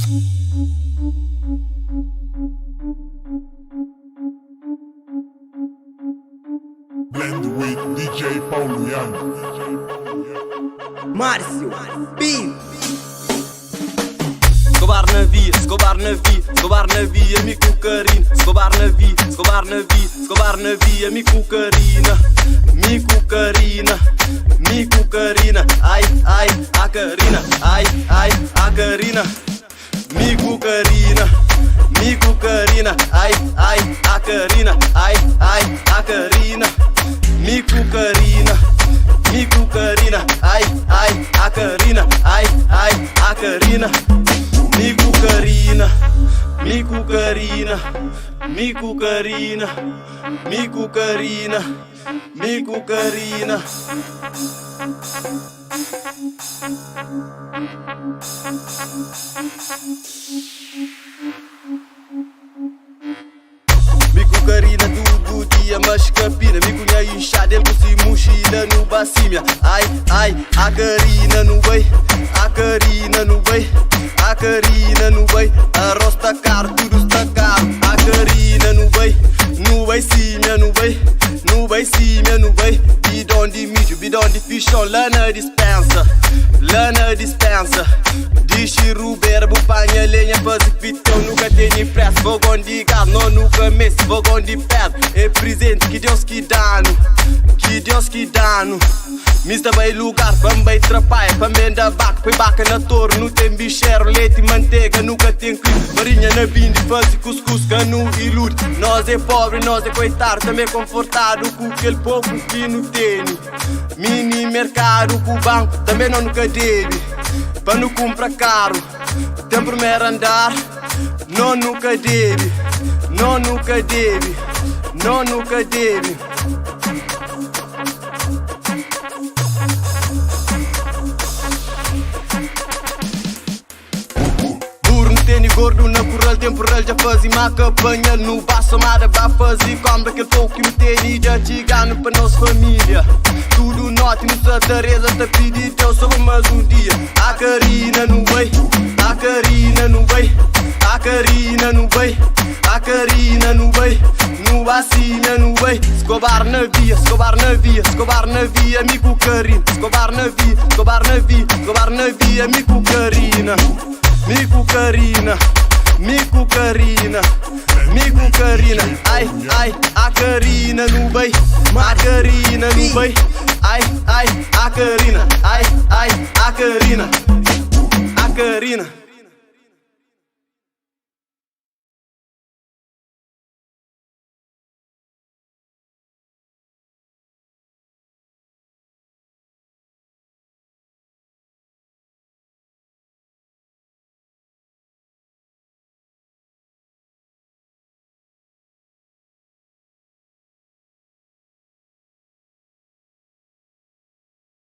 Blend with DJ Paulo Young. Márcio, Pio. Escobar na via, Escobar na via, Escobar na via, mi cucarina. Escobar na via, Escobar na via, Escobar na via, mi cucarina. Mi cucarina, mi cucarina. Ai, ai, a carina. Ai, ai, a carina. Mi cucarina, mi cucarina. Ai, ai, a carina. Ai, ai, a carina. Mi cucarina, mi cucarina. Ai, ai, a carina. Ai, ai, a carina. Mi cucarina, mi cucarina, mi cucarina, mi cucarina, mi cucarina. Mi cucarina todo dia mas capina. Mi cunha inchada, ele com mochila no bacimia. Ai, ai, a carina no bem, a carina no bem. A carina no bem, arroz tá caro, tudo está caro. A carina no bem cima no bem, no bem cima no bem. Bidão de mídio, bidão de fichão, lá na dispensa, lá na dispensa. Dixe ruberbo, panha lenha, fazer pitão, nunca tem pressa. Fogão de gás, não nunca messe, fogão de pedra. É presente que Deus que dá-no, que Deus que dá-no. Mista bem lugar, vamos bem trapaia, vamos bem da vaca, põe vaca na torre, não tem bicheiro, leite e manteiga, nunca tem clima. Marinha na binde, faz cuscuz, canu e ilude. Nós é pobre, nós é coitado, também confortado com aquele pouco que não tem. Mini mercado com o banco, também não nunca deve. Para não comprar caro, tem primeiro andar, não nunca deve, não nunca deve, não nunca deve. Gordo na curral, temporal, já fazia maca, apanha no baço, amada, vai fazer como daquele pouco que me tem já chegando para nossa família. Tudo note, no Santa Teresa, te pedi Deus só mais um dia. A carina no bem, a carina no bem, a carina no bem, a carina no bem, no bacinha no bem. Escobar na via, Escobar na via, Escobar na via, mi cucarina. Escobar na via, Escobar na via, Escobar na via, mi cucarina. Mi cucarina, mi cucarina, mi cucarina. Ai, ai, a carina no bem, a carina no bem. Ai, ai, a carina, ai, ai, a carina, a carina.